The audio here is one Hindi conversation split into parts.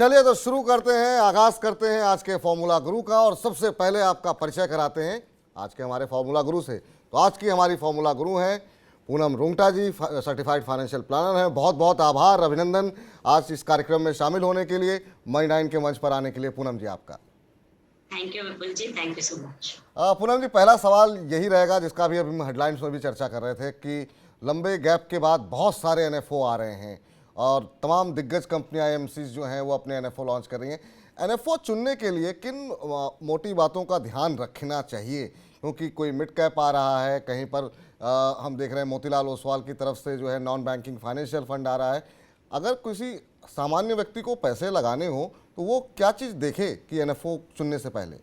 चलिए तो शुरू करते हैं, आगाज करते हैं आज के फॉर्मूला गुरु का। और सबसे पहले आपका परिचय कराते हैं आज के हमारे फॉर्मूला गुरु से। तो आज की हमारी फॉर्मूला गुरु हैं पूनम रुंगटा जी, सर्टिफाइड फाइनेंशियल प्लानर हैं। बहुत बहुत आभार, अभिनंदन आज इस कार्यक्रम में शामिल होने के लिए, मनी9 के मंच पर आने के लिए। पूनम जी आपका thank you Vipul ji, thank you so much. Poonam ji, पहला सवाल यही रहेगा जिसका भी अभी हम हेडलाइंस में भी चर्चा कर रहे थे कि लंबे गैप के बाद बहुत सारे एनएफओ आ रहे हैं और तमाम दिग्गज कंपनियां एमसीज जो हैं वो अपने एनएफओ लॉन्च कर रही हैं। एनएफओ चुनने के लिए किन मोटी बातों का ध्यान रखना चाहिए? क्योंकि कोई मिड कैप आ रहा है, कहीं पर हम देख रहे हैं मोतीलाल ओसवाल की तरफ से जो है नॉन बैंकिंग फाइनेंशियल फंड आ रहा है। अगर किसी सामान्य व्यक्ति को पैसे लगाने हो तो वो क्या चीज़ देखे कि एनएफओ चुनने से पहले?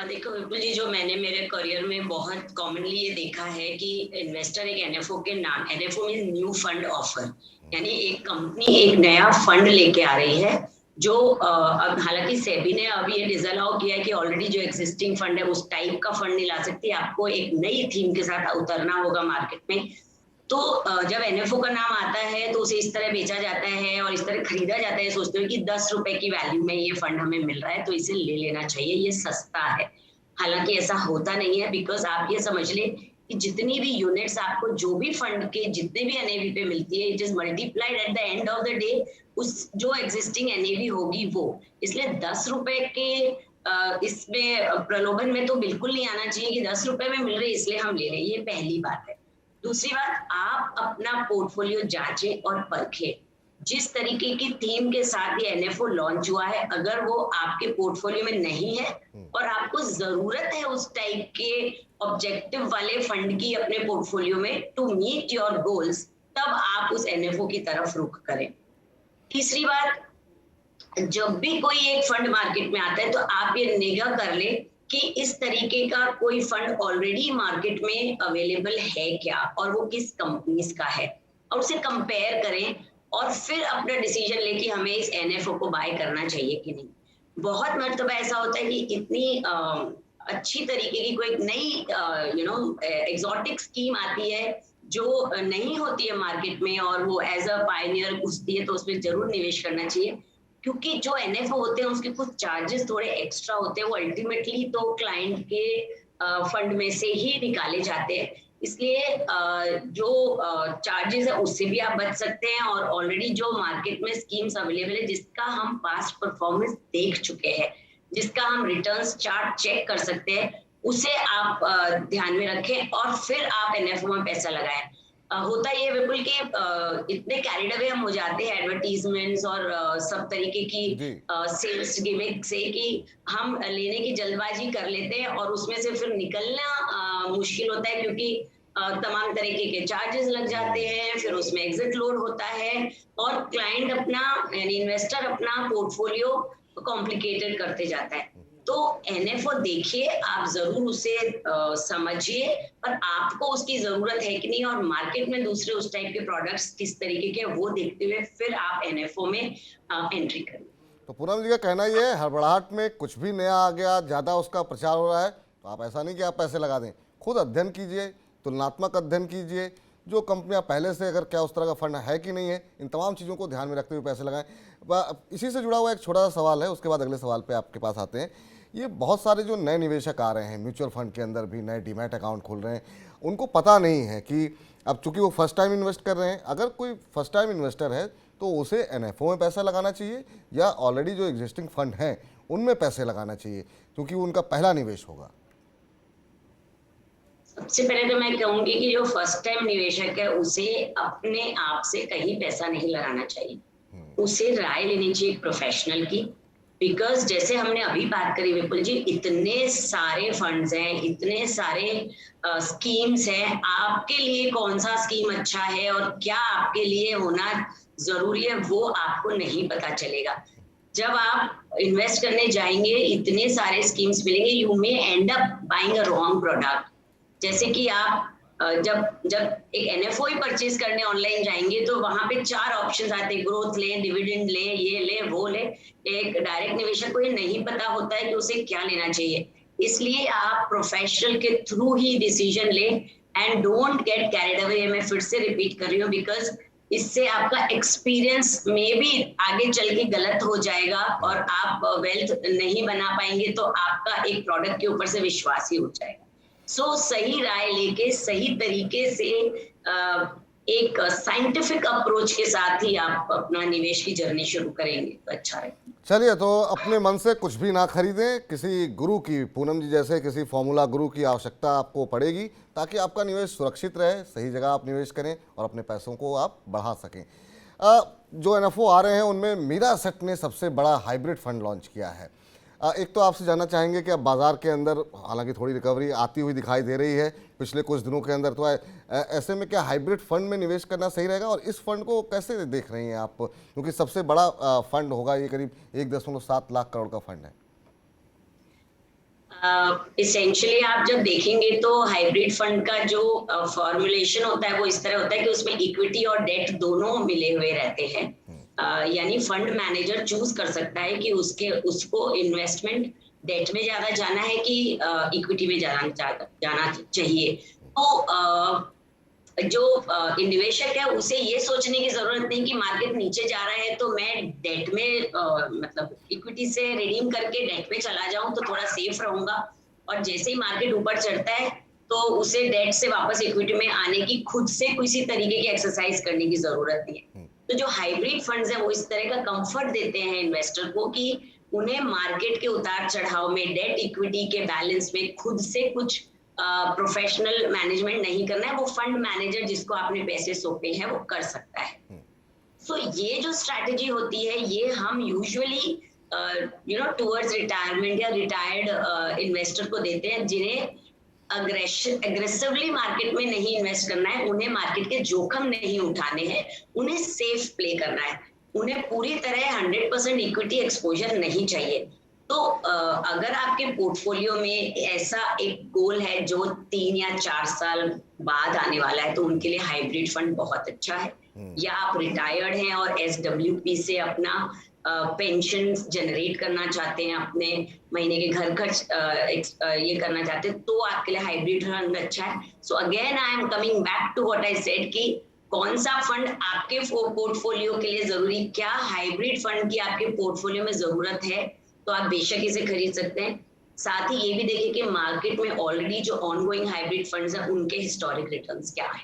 देखो विपुल जी, जो मैंने मेरे करियर में बहुत कॉमनली ये देखा है कि इन्वेस्टर एक एनएफओ के नाम, NFO mean new fund offer, यानी एक कंपनी एक नया फंड लेके आ रही है जो अब हालांकि सेबी ने अभी ये डिसअलाउ किया है कि ऑलरेडी जो एग्जिस्टिंग फंड है उस टाइप का फंड नहीं ला सकती, आपको एक नई थीम के साथ उतरना होगा मार्केट में। तो जब एनएफओ का नाम आता है तो उसे इस तरह बेचा जाता है और इस तरह खरीदा जाता है, सोचते हो कि 10 रुपए की वैल्यू में ये फंड हमें मिल रहा है तो इसे ले लेना चाहिए, ये सस्ता है। हालांकि ऐसा होता नहीं है, बिकॉज आप ये समझ ले कि जितनी भी यूनिट्स आपको जो भी फंड के जितने भी एनएवी पे मिलती है, it is multiplied at the end of the day उस जो एग्जिस्टिंग एनएवी होगी वो। इसलिए 10 रुपए के इसमें प्रलोभन में तो बिल्कुल नहीं आना चाहिए कि 10 रुपए में मिल रही है इसलिए हम ले रहे हैं, ये पहली बात है। दूसरी बात, आप अपना पोर्टफोलियो जांचें और परखें। जिस तरीके की थीम के साथ ये एनएफओ लॉन्च हुआ है, अगर वो आपके पोर्टफोलियो में नहीं है और आपको जरूरत है उस टाइप के ऑब्जेक्टिव वाले फंड की अपने पोर्टफोलियो में टू मीट योर गोल्स, तब आप उस एनएफओ की तरफ रुख करें। तीसरी बात, जब भी कोई एक फंड मार्केट में आता है तो आप ये निगाह कर ले कि इस तरीके का कोई फंड ऑलरेडी मार्केट में अवेलेबल है क्या और वो किस कंपनीज का है, और उसे कंपेयर करें और फिर अपना डिसीजन ले कि हमें इस एनएफओ को बाय करना चाहिए कि नहीं। बहुत मर्तबा ऐसा होता है कि इतनी अच्छी तरीके की कोई नई एग्जॉटिक स्कीम आती है जो नहीं होती है मार्केट में और वो एज अ पायनियर घुसती है, तो उसमें जरूर निवेश करना चाहिए। क्योंकि जो एनएफओ होते हैं उसके कुछ चार्जेस थोड़े एक्स्ट्रा होते हैं, वो अल्टीमेटली तो क्लाइंट के फंड में से ही निकाले जाते हैं, इसलिए जो चार्जेस है उससे भी आप बच सकते हैं। और ऑलरेडी जो मार्केट में स्कीम्स अवेलेबल है जिसका हम पास्ट परफॉर्मेंस देख चुके हैं, जिसका हम रिटर्न्स चार्ट चेक कर सकते हैं, उसे आप ध्यान में रखें और फिर आप एनएफओ में पैसा लगाएं। होता ये बिल्कुल कि इतने कैरिड अवे हम हो जाते हैं एडवर्टीजमेंट्स और सब तरीके की सेल्स गिमिक से कि हम लेने की जल्दबाजी कर लेते हैं और उसमें से फिर निकलना मुश्किल होता है, क्योंकि तमाम तरीके के चार्जेस लग जाते हैं, फिर उसमें एग्जिट लोड होता है और क्लाइंट अपना यानी इन्वेस्टर अपना पोर्टफोलियो कॉम्प्लिकेटेड करते जाता है। तो एनएफओ देखिए, आप जरूर उसे समझिए, पर आपको उसकी जरूरत है कि नहीं और मार्केट में दूसरे उस टाइप के प्रोडक्ट्स किस तरीके के वो देखते हुए फिर आप एनएफओ में एंट्री करें। तो पूनम जी का कहना ये है, हड़बड़ाहट में कुछ भी नया आ गया, ज़्यादा उसका प्रचार हो रहा है तो आप ऐसा नहीं कि आप पैसे लगा दें, खुद अध्ययन कीजिए, तुलनात्मक अध्ययन कीजिए, जो कंपनियां पहले से अगर क्या उस तरह का फंड है कि नहीं है, इन तमाम चीज़ों को ध्यान में रखते हुए पैसे लगाएं। इसी से जुड़ा हुआ एक छोटा सा सवाल है, उसके बाद अगले सवाल पे आपके पास आते हैं। ये बहुत सारे जो नए निवेशक आ रहे हैं, म्यूचुअल फंड के अंदर भी नए डीमैट अकाउंट खोल रहे हैं, उनको पता नहीं है कि अब चूंकि वो फर्स्ट टाइम इन्वेस्ट कर रहे हैं, अगर कोई फर्स्ट टाइम इन्वेस्टर है तो उसे एनएफओ में पैसा लगाना चाहिए या ऑलरेडी जो एग्जिस्टिंग फंड हैं उनमें पैसे लगाना चाहिए, क्योंकि वो उनका पहला निवेश होगा। सबसे पहले तो मैं कहूंगी कि जो फर्स्ट टाइम निवेशक है उसे अपने आप से कहीं पैसा नहीं लगाना चाहिए, उसे राय लेनी चाहिए प्रोफेशनल की। बिकॉज जैसे हमने अभी बात करी विपुल जी, इतने सारे फंड्स हैं, इतने सारे स्कीम्स हैं, आपके लिए कौन सा स्कीम अच्छा है और क्या आपके लिए होना जरूरी है वो आपको नहीं पता चलेगा। जब आप इन्वेस्ट करने जाएंगे इतने सारे स्कीम्स मिलेंगे, you may and up buying a wrong product. जैसे कि आप जब एक एनएफओ ही परचेज करने ऑनलाइन जाएंगे तो वहां पे 4 ऑप्शंस आते हैं, ग्रोथ ले, डिविडेंड ले, ये ले, वो ले। एक डायरेक्ट निवेशक को ये नहीं पता होता है कि उसे क्या लेना चाहिए, इसलिए आप प्रोफेशनल के थ्रू ही डिसीजन ले and don't get carried away. मैं फिर से रिपीट कर रही हूँ, बिकॉज इससे आपका एक्सपीरियंस में भी आगे चल के गलत हो जाएगा और आप वेल्थ नहीं बना पाएंगे, तो आपका एक प्रोडक्ट के ऊपर से विश्वास ही हो जाएगा। सो सही राय लेके सही तरीके से एक साइंटिफिक अप्रोच के साथ ही आप अपना निवेश की जर्नी शुरू करेंगे तो अच्छा रहेगा। चलिए, तो अपने मन से कुछ भी ना खरीदें, किसी गुरु की, पूनम जी जैसे किसी फॉर्मूला गुरु की आवश्यकता आपको पड़ेगी, ताकि आपका निवेश सुरक्षित रहे, सही जगह आप निवेश करें और अपने पैसों को आप बढ़ा सकें। जो एनएफओ आ रहे हैं उनमें मीरा सेट ने सबसे बड़ा हाइब्रिड फंड लॉन्च किया है। एक तो आपसे जानना चाहेंगे कि अब बाज़ार के अंदर हालांकि थोड़ी रिकवरी आती हुई दिखाई दे रही है पिछले कुछ दिनों के अंदर, तो ऐसे में क्या हाइब्रिड फंड में निवेश करना सही रहेगा, और इस फंड को कैसे देख रही हैं आप, क्योंकि सबसे बड़ा फंड होगा ये, करीब 1.7 लाख करोड़ का फंड है। इसेंशियली आप जब देखेंगे तो हाइब्रिड फंड का जो फॉर्मुलेशन होता है वो इस तरह होता है कि उसमें इक्विटी और डेट दोनों मिले हुए रहते हैं। यानी फंड मैनेजर चूज कर सकता है कि उसको इन्वेस्टमेंट डेट में ज्यादा जाना है कि इक्विटी में जाना चाहिए। तो जो निवेशक है उसे ये सोचने की जरूरत नहीं कि मार्केट नीचे जा रहा है तो मैं डेट में मतलब इक्विटी से रिडीम करके डेट में चला जाऊं तो थोड़ा सेफ रहूंगा, और जैसे ही मार्केट ऊपर चढ़ता है तो उसे डेट से वापस इक्विटी में आने की खुद से किसी तरीके की एक्सरसाइज करने की जरूरत नहीं है। तो जो हाइब्रिड फंड्स है वो इस तरह का कंफर्ट देते हैं इन्वेस्टर को कि उन्हें मार्केट के उतार चढ़ाव में डेट इक्विटी के बैलेंस में खुद से कुछ प्रोफेशनल मैनेजमेंट नहीं करना है, वो फंड मैनेजर जिसको आपने पैसे सौंपे हैं वो कर सकता है। सो ये जो स्ट्रैटेजी होती है ये हम यूजुअली टुवर्ड्स रिटायरमेंट या रिटायर्ड इन्वेस्टर को देते हैं, जिन्हें एग्रेसिवली मार्केट में नहीं इन्वेस्ट करना है, उन्हें मार्केट के जोखिम नहीं उठाने हैं, उन्हें सेफ प्ले करना है, उन्हें पूरी तरह 100% इक्विटी एक्सपोजर नहीं चाहिए। तो अगर आपके पोर्टफोलियो में ऐसा एक गोल है जो 3 या 4 साल बाद आने वाला है तो उनके लिए हाइब्रिड फंड बहुत अच्छा है। या आप रिटायर्ड हैं और एसडब्ल्यूपी से अपना पेंशन जनरेट करना चाहते हैं, अपने महीने के घर खर्च ये करना चाहते हैं, तो आपके लिए हाइब्रिड फंड अच्छा है। So again I am coming back to what I said कि कौन सा फंड आपके पोर्टफोलियो के लिए जरूरी, क्या हाइब्रिड फंड की आपके पोर्टफोलियो में जरूरत है तो आप बेशक इसे खरीद सकते हैं। साथ ही ये भी देखिए कि मार्केट में ऑलरेडी जो ऑनगोइंग हाइब्रिड फंड्स हैं उनके हिस्टोरिक रिटर्न्स क्या है।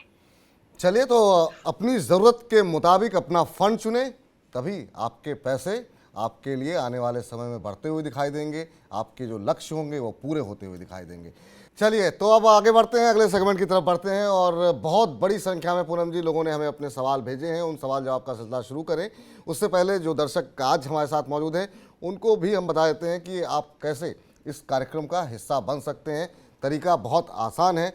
चलिए, तो अपनी ज़रूरत के मुताबिक अपना फंड चुने, तभी आपके पैसे आपके लिए आने वाले समय में बढ़ते हुए दिखाई देंगे, आपके जो लक्ष्य होंगे वो पूरे होते हुए दिखाई देंगे। चलिए, तो अब आगे बढ़ते हैं, अगले सेगमेंट की तरफ बढ़ते हैं, और बहुत बड़ी संख्या में पूनम जी लोगों ने हमें अपने सवाल भेजे हैं। उन सवाल जवाब का सिलसिला शुरू करें उससे पहले जो दर्शक आज हमारे साथ मौजूद हैं उनको भी हम बता देते हैं कि आप कैसे इस कार्यक्रम का हिस्सा बन सकते हैं। तरीका बहुत आसान है।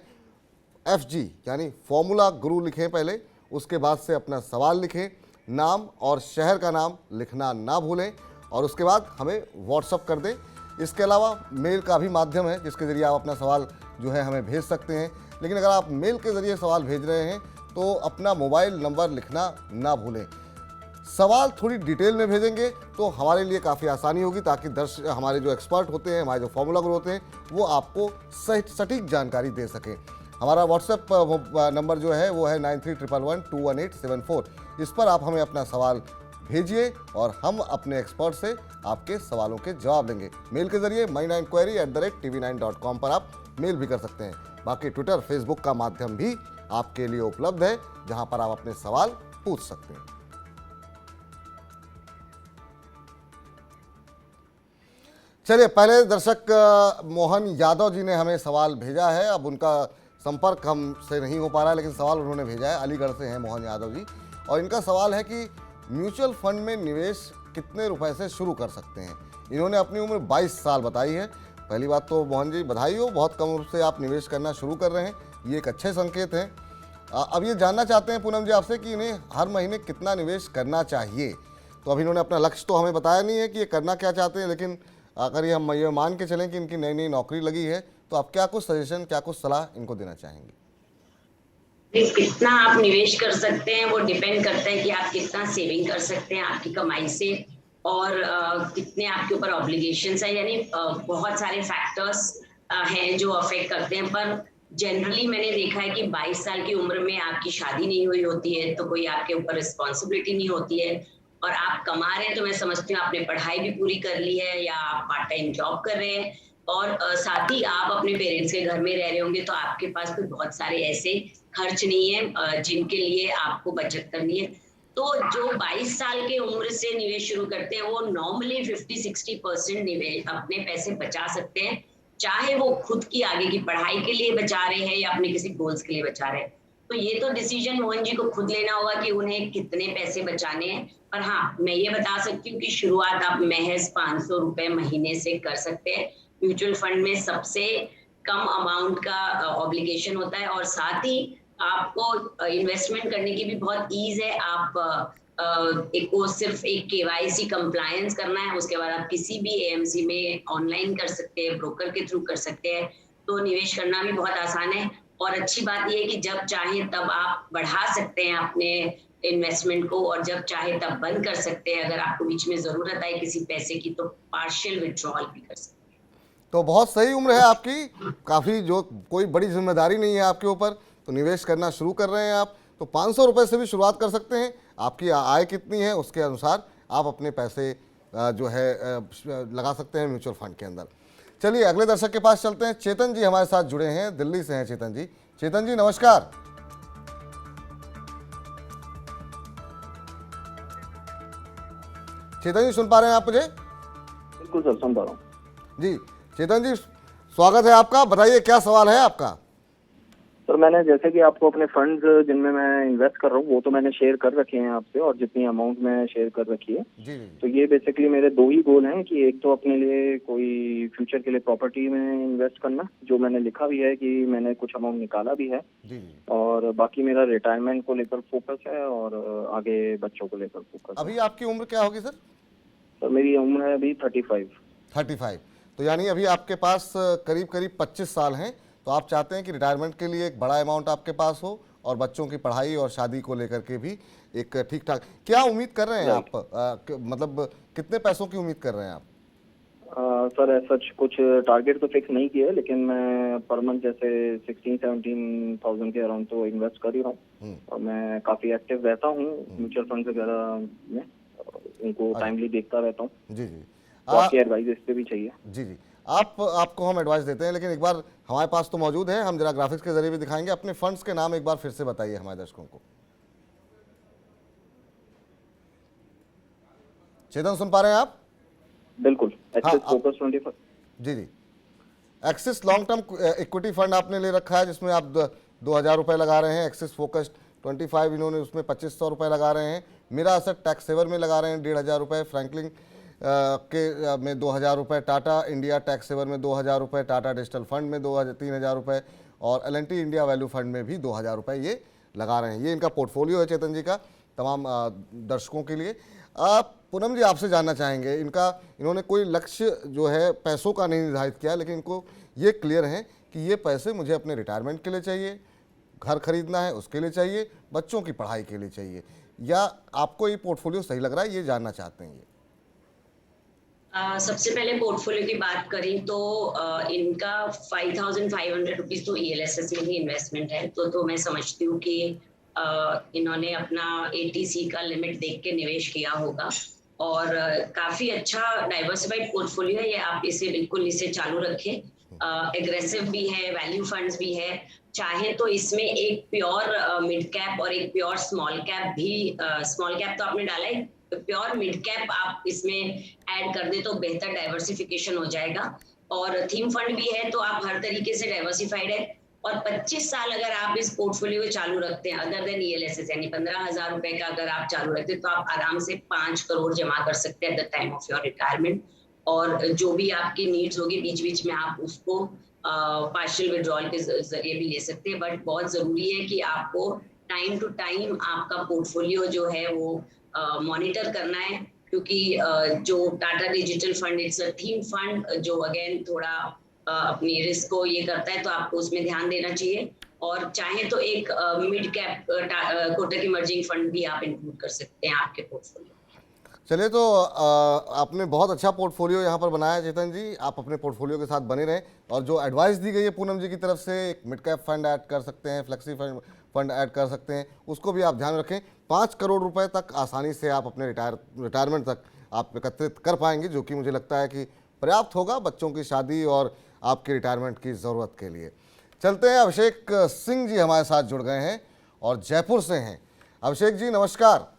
FG यानी फॉर्मूला गुरु लिखें पहले, उसके बाद से अपना सवाल लिखें, नाम और शहर का नाम लिखना ना भूलें, और उसके बाद हमें व्हाट्सअप कर दें। इसके अलावा मेल का भी माध्यम है जिसके ज़रिए आप अपना सवाल जो है हमें भेज सकते हैं। लेकिन अगर आप मेल के ज़रिए सवाल भेज रहे हैं तो अपना मोबाइल नंबर लिखना ना भूलें। सवाल थोड़ी डिटेल में भेजेंगे तो हमारे लिए काफ़ी आसानी होगी, ताकि दर्शक, हमारे जो एक्सपर्ट होते हैं, हमारे जो फॉर्मूला गुरु होते हैं, वो आपको सटीक जानकारी दे सकें। हमारा व्हाट्सएप नंबर जो है वो है 9311121874। इस पर आप हमें अपना सवाल भेजिए और हम अपने एक्सपर्ट से आपके सवालों के जवाब देंगे। मेल के जरिए my9query@tv9.com पर आप मेल भी कर सकते हैं। बाकी ट्विटर, फेसबुक का माध्यम भी आपके लिए उपलब्ध है, जहां पर आप अपने सवाल पूछ सकते हैं। चलिए, पहले दर्शक मोहन यादव जी ने हमें सवाल भेजा है। अब उनका संपर्क हमसे नहीं हो पा रहा है, लेकिन सवाल उन्होंने भेजा है। अलीगढ़ से हैं मोहन यादव जी, और इनका सवाल है कि म्यूचुअल फंड में निवेश कितने रुपए से शुरू कर सकते हैं। इन्होंने अपनी उम्र 22 साल बताई है। पहली बात तो मोहन जी बधाई हो, बहुत कम उम्र से आप निवेश करना शुरू कर रहे हैं, ये एक अच्छे संकेत हैं। अब ये जानना चाहते हैं पूनम जी आपसे कि इन्हें हर महीने कितना निवेश करना चाहिए। तो अभी इन्होंने अपना लक्ष्य तो हमें बताया नहीं है कि ये करना क्या चाहते हैं, लेकिन अगर ये हम ये मान के चलें कि इनकी नई नई नौकरी लगी है, तो आप क्या कुछ सजेशन, क्या कुछ सलाह इनको देना चाहेंगे? कितना आप निवेश कर सकते हैं वो डिपेंड करता है कि आप कितना सेविंग कर सकते हैं आपकी कमाई से, और कितने आपके ऊपर ऑब्लिगेशंस है। यानी बहुत सारे फैक्टर्स हैं जो अफेक्ट करते हैं, पर जनरली मैंने देखा है कि 22 साल की उम्र में आपकी शादी नहीं हुई होती है, तो कोई आपके ऊपर रिस्पॉन्सिबिलिटी नहीं होती है और आप कमा रहे हैं, तो मैं समझती हूँ आपने पढ़ाई भी पूरी कर ली है या आप पार्ट टाइम जॉब कर रहे हैं और साथ ही आप अपने पेरेंट्स के घर में रह रहे होंगे, तो आपके पास भी बहुत सारे ऐसे खर्च नहीं है जिनके लिए आपको बचत करनी है। तो जो 22 साल के उम्र से निवेश शुरू करते हैं वो नॉर्मली 50-60% निवेश अपने पैसे बचा सकते हैं, चाहे वो खुद की आगे की पढ़ाई के लिए बचा रहे हैं या अपने किसी गोल्स के लिए बचा रहे हैं। तो ये तो डिसीजन मोहन जी को खुद लेना होगा कि उन्हें कितने पैसे बचाने हैं। पर हाँ, मैं ये बता सकती हूँ कि शुरुआत आप महज 500 रुपए महीने से कर सकते हैं। म्यूचुअल फंड में सबसे कम अमाउंट का ऑब्लिगेशन होता है और साथ ही आपको इन्वेस्टमेंट करने की भी बहुत ईज है। आप एक को सिर्फ एक केवाईसी कंप्लायंस करना है, उसके बाद आप किसी भी एएमसी में ऑनलाइन कर सकते हैं, ब्रोकर के थ्रू कर सकते हैं, तो निवेश करना भी बहुत आसान है। और अच्छी बात यह है कि जब चाहें तब आप बढ़ा सकते हैं अपने इन्वेस्टमेंट को और जब चाहे तब बंद कर सकते हैं। अगर आपको बीच में जरूरत आए किसी पैसे की तो पार्शियल विड्रॉल भी कर सकते हैं। तो बहुत सही उम्र है आपकी, काफ़ी जो कोई बड़ी जिम्मेदारी नहीं है आपके ऊपर, तो निवेश करना शुरू कर रहे हैं आप, तो 500 रुपये से भी शुरुआत कर सकते हैं। आपकी आय कितनी है उसके अनुसार आप अपने पैसे जो है लगा सकते हैं म्यूचुअल फंड के अंदर। चलिए अगले दर्शक के पास चलते हैं। चेतन जी हमारे साथ जुड़े हैं, दिल्ली से हैं चेतन जी। चेतन जी नमस्कार। चेतन जी सुन पा रहे हैं आप मुझे? बिल्कुल सर, सुन पा रहा हूँ जी। चेतन जी स्वागत है आपका, बताइए क्या सवाल है आपका? सर। मैंने जैसे कि आपको अपने फंड्स जिनमें मैं इन्वेस्ट कर रहा हूँ वो तो मैंने शेयर कर रखे हैं आपसे, और जितनी अमाउंट मैं शेयर कर रखी है जी जी तो ये बेसिकली मेरे दो ही गोल हैं कि एक तो अपने लिए कोई फ्यूचर के लिए प्रॉपर्टी में इन्वेस्ट करना, जो मैंने लिखा भी है कि मैंने कुछ अमाउंट निकाला भी है, जी जी। और बाकी मेरा रिटायरमेंट को लेकर फोकस है और आगे बच्चों को लेकर फोकस है। अभी आपकी उम्र क्या होगी सर? सर मेरी उम्र है अभी 35। 35, तो यानी अभी आपके पास करीब करीब 25 साल हैं। तो आप चाहते हैं कि रिटायरमेंट के लिए एक बड़ा अमाउंट आपके पास हो और बच्चों की पढ़ाई और शादी को लेकर के भी एक ठीक ठाक। क्या उम्मीद कर रहे हैं आप, मतलब कितने पैसों की उम्मीद कर रहे हैं आप? सर सच कुछ टारगेट तो फिक्स नहीं किया है, लेकिन मैं पर मंथ जैसे 16-17,000 के अराउंड तो इन्वेस्ट कर ही रहा हूँ, और मैं काफी एक्टिव रहता हूँ म्यूचुअल फंड वगैरह में, उनको टाइमली देखता रहता हूँ। जी जी। तो आपकी एडवाइस इस पे भी चाहिए। जी जी। आपको हम एडवाइस देते हैं, लेकिन एक बार हमारे पास तो मौजूद है, हम जरा ग्राफिक्स के जरिए भी दिखाएंगे। अपने फंड्स के नाम एक बार फिर से बताइए हमारे दर्शकों को। चेतन सुन पा रहे हैं आप? बिल्कुल। Axis focus 25। जी जी। Axis long term equity fund आपने ले रखा है, जिसमें आप 2,000 रुपये लगा रहे हैं। एक्सिस फोकस 25 इन्होंने उसमें 2,500 रुपये लगा रहे हैं। मेरा असेट टैक्स सेवर में लगा रहे हैं 1,500 रुपये। फ्रैंकलिन के में 2,000 रुपये। टाटा इंडिया टैक्स सेवर में 2,000 रुपये। टाटा डिजिटल फंड में 3,000 रुपये और L&T इंडिया वैल्यू फंड में भी 2,000 रुपये ये लगा रहे हैं। ये इनका पोर्टफोलियो है चेतन जी का, तमाम दर्शकों के लिए। पूनम जी आपसे जानना चाहेंगे, इन्होंने कोई लक्ष्य जो है पैसों का नहीं निर्धारित किया, लेकिन इनको ये क्लियर है कि ये पैसे मुझे अपने रिटायरमेंट के लिए चाहिए, घर खरीदना है उसके लिए चाहिए, बच्चों की पढ़ाई के लिए चाहिए, या आपको ये पोर्टफोलियो सही लग रहा है, ये जानना चाहते हैं ये? सबसे पहले पोर्टफोलियो की बात करें तो इनका 5,500 रुपीज तो ELSS में ही इन्वेस्टमेंट है, तो मैं समझती हूँ कि इन्होंने अपना ATC का लिमिट देख के निवेश किया होगा और काफी अच्छा डाइवर्सिफाइड पोर्टफोलियो है ये। आप इसे चालू रखें। एग्रेसिव भी है, वैल्यू फंड्स भी है। चाहे तो इसमें एक प्योर मिड कैप और एक प्योर स्मॉल कैप भी, स्मॉल कैप तो आपने डाला है, प्योर मिड कैप आप इसमें ऐड कर दे तो बेहतर डाइवर्सिफिकेशन हो जाएगा। और थीम फंड भी है, तो आप हर तरीके से डाइवर्सिफाइड है। और 25 साल अगर आप इस पोर्टफोलियो को चालू रखते हैं अदर देन ELSS, यानी 15,000 रुपए का अगर आप चालू रखते हैं तो आप आराम से 5 करोड़ जमा कर सकते हैं at the time of your retirement. और जो भी आपकी नीड्स होगी बीच बीच में आप उसको पार्शियल विड्रॉल के जरिए भी ले सकते हैं। बट बहुत जरूरी है कि आपको टाइम टू टाइम आपका पोर्टफोलियो जो है वो मॉनिटर करना है, क्योंकि जो Tata digital fund it's a theme fund जो अगेन थोड़ा अपनी रिस्क को ये करता है, तो आपको उसमें ध्यान देना चाहिए। और चाहे तो एक mid cap Kotak emerging fund भी आप इंक्लूड कर सकते हैं आपके पोर्टफोलियो। चलिए, तो आपने बहुत अच्छा पोर्टफोलियो यहाँ पर बनाया है चेतन जी। आप अपने पोर्टफोलियो के साथ बने रहें, और जो एडवाइस दी गई है पूनम जी की तरफ से, एक मिड कैप फंड ऐड कर सकते हैं, फ्लेक्सी फंड ऐड कर सकते हैं, उसको भी आप ध्यान रखें। 5 करोड़ रुपए तक आसानी से आप अपने रिटायरमेंट तक आप एकत्रित कर पाएंगे, जो कि मुझे लगता है कि पर्याप्त होगा बच्चों की शादी और आपके रिटायरमेंट की ज़रूरत के लिए। चलते हैं, अभिषेक सिंह जी हमारे साथ जुड़ गए हैं और जयपुर से हैं। अभिषेक जी नमस्कार।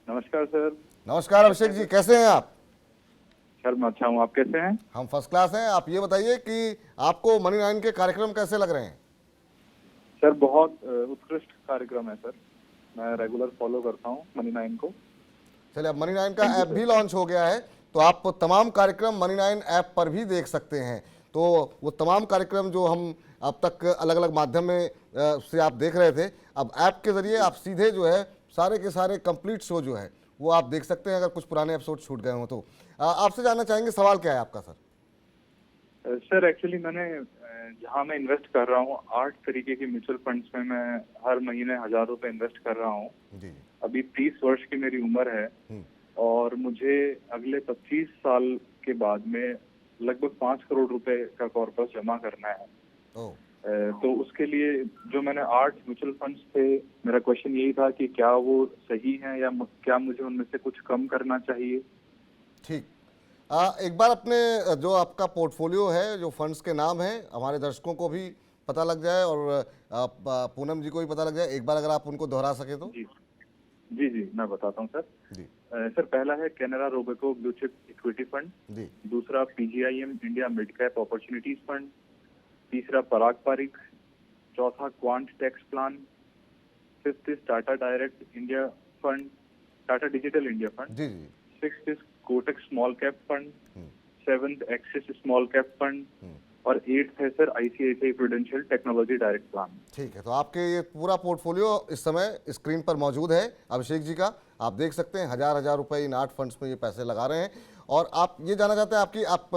नमस्कार सर। नमस्कार अभिषेक जी, कैसे हैं आप? सर मैं अच्छा हूँ, आप कैसे हैं? हम फर्स्ट क्लास हैं। आप ये बताइए कि आपको मनी 9 के कार्यक्रम कैसे लग रहे हैं? सर बहुत उत्कृष्ट कार्यक्रम है सर, मैं रेगुलर फॉलो करता हूँ मनी 9 को। चलिए, अब मनी 9 का ऐप भी लॉन्च हो गया है, तो आप तमाम कार्यक्रम मनी 9 ऐप पर भी देख सकते हैं। तो वो तमाम कार्यक्रम जो हम अब तक अलग अलग माध्यम में से आप देख रहे थे, अब ऐप के जरिए आप सीधे जो है सारे के सारे कंप्लीट शो जो है वो आप देख सकते हैं, अगर कुछ पुराने एपिसोड छूट गए हों तो। आपसे जानना चाहेंगे, सवाल क्या है आपका सर? सर एक्चुअली मैंने जहाँ मैं इन्वेस्ट कर रहा हूँ 8 तरीके के म्यूचुअल फंड्स में मैं हर महीने 1000 रुपए इन्वेस्ट कर रहा हूँ। जी। अभी 30 वर्ष की मेरी उम्र है और मुझे अगले 25 साल के बाद में लगभग 5 करोड़ रुपए का कॉर्पस जमा करना है। ओह। तो उसके लिए जो मैंने 8 म्यूचुअल फंड्स थे, मेरा क्वेश्चन यही था कि क्या वो सही हैं या क्या मुझे उनमें से कुछ कम करना चाहिए? ठीक। एक बार अपने जो आपका पोर्टफोलियो है, जो फंड्स के नाम है, हमारे दर्शकों को भी पता लग जाए और पूनम जी को भी पता लग जाए, एक बार अगर आप उनको दोहरा सके तो। जी जी जी मैं बताता हूँ सर। जी। सर पहला है Canara Robeco blue chip equity fund. जी। दूसरा PGIM India mid cap opportunities fund. तीसरा पराग पारिक। चौथा Quant tax plan. Fifth is Tata direct India fund, Tata digital India fund. जी जी। Sixth is Kotak small cap fund. Seventh Axis small cap fund. और 8th है sir ICICI Prudential technology direct plan. ठीक है, तो आपके ये पूरा पोर्टफोलियो इस समय स्क्रीन पर मौजूद है अभिषेक जी का। आप देख सकते हैं, हजार रुपए इन 8 फंड्स में ये पैसे लगा रहे हैं। और आप ये जानना चाहते हैं, आप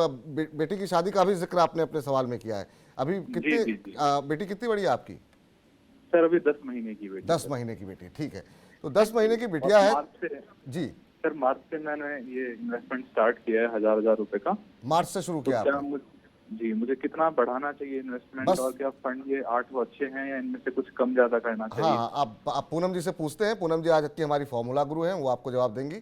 बेटी की शादी का भी जिक्र आपने अपने सवाल में किया है। अभी कितनी बेटी कितनी बड़ी है आपकी? सर अभी 10 महीने की बेटी। 10 महीने की बेटी, ठीक है। तो 10 महीने की बिटिया है जी। सर मार्च से मैंने ये इन्वेस्टमेंट स्टार्ट किया है 1000 रुपए का। मार्च से शुरू किया तो क्या जी मुझे कितना बढ़ाना चाहिए इन्वेस्टमेंट, और क्या फंड ये 8 अच्छे हैं या इनमें से कुछ कम ज्यादा करना चाहिए? हाँ, आप पूनम जी से पूछते हैं। पूनम जी आज की हमारी फॉर्मूला गुरु हैं, वो आपको जवाब देंगी।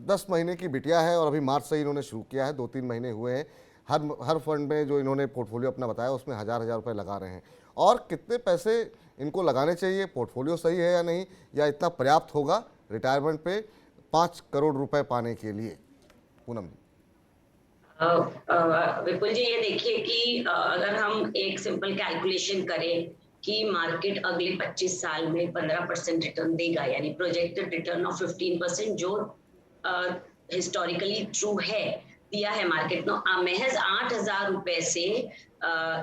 10 महीने की बिटिया है और अभी मार्च से इन्होंने शुरू किया है, 2-3 महीने हुए हैं। हर फंड में जो इन्होंने पोर्टफोलियो अपना बताया उसमें हजार रुपए लगा रहे हैं। और कितने पैसे इनको लगाने चाहिए, पोर्टफोलियो सही है या नहीं, या इतना पर्याप्त होगा रिटायरमेंट पे 5 करोड़ रुपए पाने के लिए? पूनम जी। विपुल जी, ये देखिए कि अगर हम एक सिंपल कैलकुलेशन करें कि मार्केट अगले 25 साल में 15% रिटर्न देगा, यानी प्रोजेक्टेड रिटर्न ऑफ 15%, जो हिस्टोरिकली ट्रू है, दिया है मार्केट ने। महज 8000 रुपए से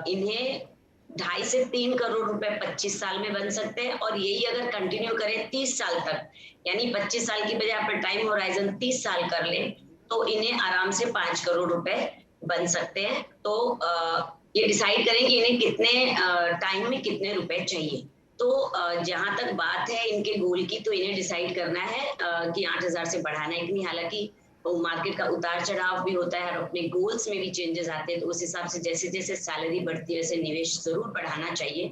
इन्हें 2.5 से 3 करोड़ रुपए 25 साल में बन सकते हैं। और यही अगर कंटिन्यू करें 30 साल तक, यानी 25 साल की बजाय अपना टाइम होराइजन 30 साल कर लें, तो इन्हें आराम से 5 करोड़ रुपए बन सकते हैं। तो ये डिसाइड करें कि इन्हें कितने टाइम में कितने रुपए चाहिए। तो जहां तक बात है इनके गोल की, तो इन्हें डिसाइड करना है कि 8000 से बढ़ाना है कि नहीं। हालांकि तो मार्केट का उतार चढ़ाव भी होता है और अपने गोल्स में भी चेंजेस आते हैं, तो उस हिसाब से जैसे जैसे सैलरी बढ़ती है वैसे निवेश जरूर बढ़ाना चाहिए।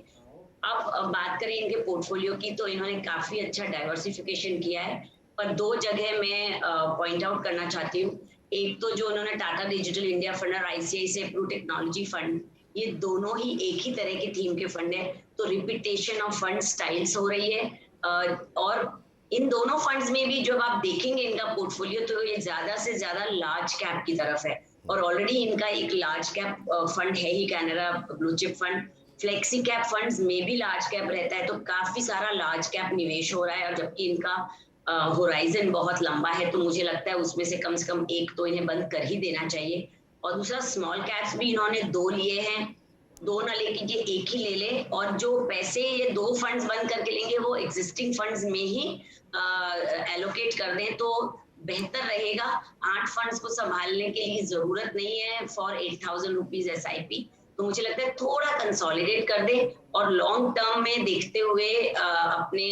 अब बात करें इनके पोर्टफोलियो की, तो इन्होंने काफी अच्छा डाइवर्सिफिकेशन किया है, पर 2 जगह मैं पॉइंट आउट करना चाहती हूँ। एक तो जो उन्होंने टाटा डिजिटल इंडिया फंड और आईसीआईसीआई प्रू टेक्नोलॉजी फंड, ये दोनों ही एक ही तरह के थीम के फंड है, तो रिपीटेशन ऑफ फंड स्टाइल्स हो रही है। और इन दोनों फंड्स में भी जब आप देखेंगे इनका पोर्टफोलियो, तो ये ज्यादा से ज्यादा लार्ज कैप की तरफ है। और ऑलरेडी इनका एक लार्ज कैप फंड है ही, Canara blue chip fund. Flexi cap funds में भी लार्ज कैप रहता है, तो काफी सारा लार्ज कैप निवेश हो रहा है। और जबकि इनका होराइजन बहुत लंबा है, तो मुझे लगता है उसमें से कम एक तो इन्हें बंद कर ही देना चाहिए। और दूसरा, स्मॉल कैप्स भी इन्होंने 2 लिए हैं, 2 ना लेके एक ही ले ले। और जो पैसे ये 2 फंड्स बंद करके लेंगे वो एग्जिस्टिंग फंड्स में ही एलोकेट कर दें, तो बेहतर रहेगा। 8 फंड्स को संभालने के लिए जरूरत नहीं है फॉर 8000 रुपीज SIP। तो मुझे लगता है थोड़ा कंसोलिडेट कर दें और लॉन्ग टर्म में देखते हुए अपने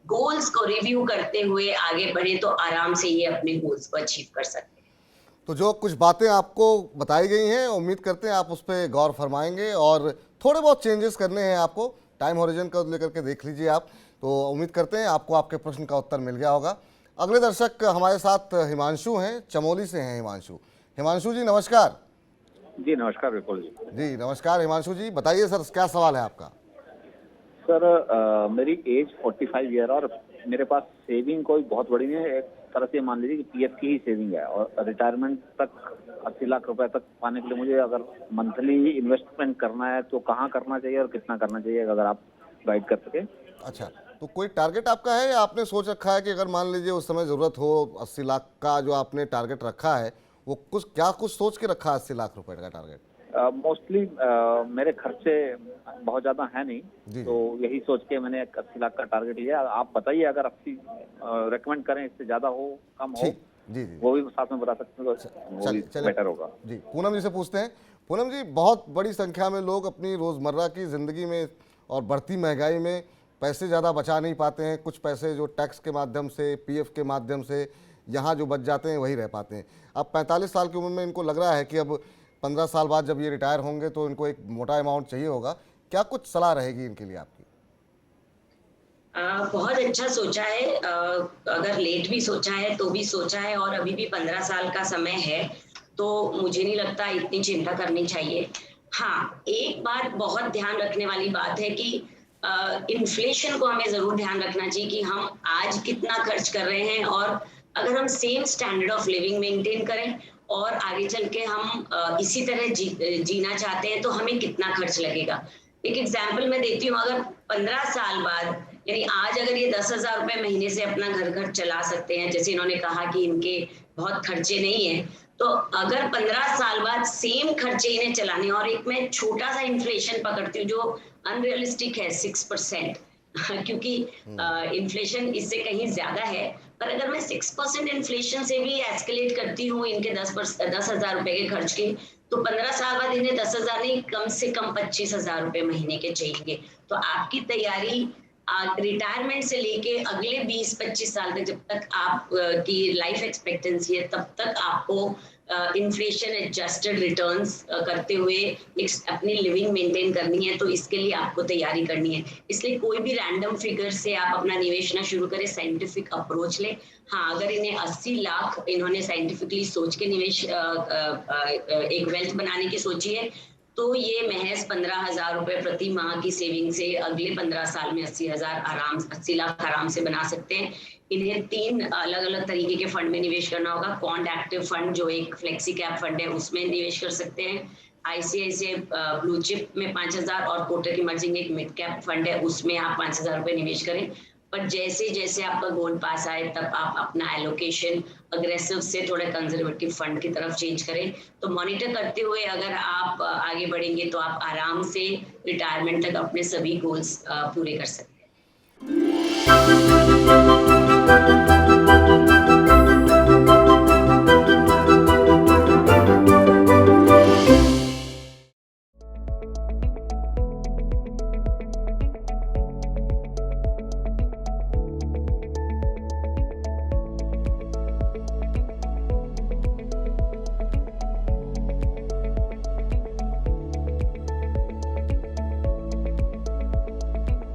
गोल्स को रिव्यू करते हुए आगे बढ़े तो आराम से ये अपने गोल्स को अचीव कर सकते हैं। तो जो कुछ बातें आपको बताई गई हैं, उम्मीद करते हैं आप उस पर गौर फरमाएंगे और थोड़े बहुत चेंजेस करने हैं आपको। टाइम हॉरिजन को लेकर के देख लीजिए आप, तो उम्मीद करते हैं आपको आपके प्रश्न का उत्तर मिल गया होगा। अगले दर्शक हमारे साथ हिमांशु हैं, चमोली से हैं हिमांशु। हिमांशु जी नमस्कार। जी नमस्कार विपुल जी। जी नमस्कार हिमांशु जी, बताइए सर क्या सवाल है आपका। सर मेरी एज 45 ईयर और मेरे पास सेविंग कोई बहुत बड़ी नहीं है। एक तरह से मान लीजिए कि पीएफ की ही सेविंग है और रिटायरमेंट तक 80 लाख रुपए तक पाने के लिए मुझे अगर मंथली इन्वेस्टमेंट करना है तो कहाँ करना चाहिए और कितना करना चाहिए, अगर आप गाइड कर सके। अच्छा, तो कोई टारगेट आपका है या आपने सोच रखा है कि अगर मान लीजिए उस समय ज़रूरत हो 80 लाख का जो आपने टारगेट रखा है, वो कुछ सोच के रखा है 80 लाख रुपए का टारगेट? मोस्टली मेरे खर्चे बहुत ज्यादा है नहीं, जी। तो यही सोच के मैंने 80 लाख का टारगेट लिया। आप बताइए अगर 80 रेकमेंड करें, इससे ज्यादा हो कम हो, ठीक, जी जी वो भी साथ में बता सकते हैं तो वो भी चलिए बेटर होगा। जी। पूनम जी से पूछते हैं। पूनम जी, बहुत बड़ी संख्या में लोग अपनी रोज़मर्रा की ज़िंदगी में और बढ़ती महंगाई में पैसे ज़्यादा बचा नहीं पाते हैं। कुछ पैसे जो टैक्स के माध्यम से, पीएफ के माध्यम से यहाँ जो बच जाते हैं वही रह पाते हैं। अब 45 साल की उम्र में इनको लग रहा है कि अब 15 साल बाद जब ये रिटायर होंगे तो इनको एक मोटा अमाउंट चाहिए होगा। क्या कुछ सलाह रहेगी इनके लिए आपकी? बहुत अच्छा सोचा है। अगर लेट भी सोचा है तो भी सोचा है, और अभी भी 15 साल का समय है, तो मुझे नहीं लगता इतनी चिंता करनी चाहिए। हाँ, एक बात बहुत ध्यान रखने वाली बात है कि इन्फ्लेशन को हमें जरूर ध्यान रखना चाहिए कि हम आज कितना खर्च कर रहे हैं, और अगर हम same standard of living maintain करें और आगे चल के हम इसी तरह जीना चाहते हैं तो हमें कितना खर्च लगेगा। एक एग्जाम्पल मैं देती हूँ। अगर 15 साल बाद, यानी आज अगर ये 10,000 रुपए महीने से अपना घर चला सकते हैं, जैसे इन्होंने कहा कि इनके बहुत खर्चे नहीं है, तो अगर 15 साल बाद सेम खर्चे इन्हें चलाने, और एक मैं छोटा सा इन्फ्लेशन पकड़ती हूँ जो अनरियलिस्टिक है 6%, क्योंकि इन्फ्लेशन इससे कहीं ज्यादा है, पर अगर मैं 6% इन्फ्लेशन से भी एस्केलेट करती हूँ इनके 10,000 रुपए के खर्च के, तो 15 साल बाद इन्हें 10,000 नहीं, कम से कम 25,000 रुपए महीने के चाहिए। तो आपकी तैयारी रिटायरमेंट से लेके अगले 20-25 साल तक, जब तक आप की लाइफ एक्सपेक्टेंसी है, तब तक आपको इन्फ्लेशन एडजस्टेड रिटर्न्स करते हुए एक अपनी लिविंग मेंटेन करनी है। तो इसके लिए आपको तैयारी करनी है। इसलिए कोई भी रैंडम फिगर से आप अपना निवेश ना शुरू करें, साइंटिफिक अप्रोच ले। हाँ, अगर इन्हें 80 लाख इन्होंने साइंटिफिकली सोच के निवेश एक वेल्थ बनाने की सोची है, तो ये महज 15,000 रुपए प्रति माह की सेविंग से अगले 15 साल में 80 लाख आराम से बना सकते हैं। इन्हें 3 अलग अलग तरीके के फंड में निवेश करना होगा। क्वांट एक्टिव फंड जो एक फ्लेक्सी कैप फंड है, उसमें निवेश कर सकते हैं। आईसीआईसीआई ब्लू चिप में 5,000, और कोटक इमर्जिंग एक मिड कैप फंड है, उसमें आप 5,000 रुपए निवेश करें। पर जैसे जैसे आपका गोल पास आए, तब आप अपना एलोकेशन अग्रेसिव से थोड़ा कंजर्वेटिव फंड की तरफ चेंज करें। तो मॉनिटर करते हुए अगर आप आगे बढ़ेंगे तो आप आराम से रिटायरमेंट तक अपने सभी गोल्स पूरे कर सकते हैं।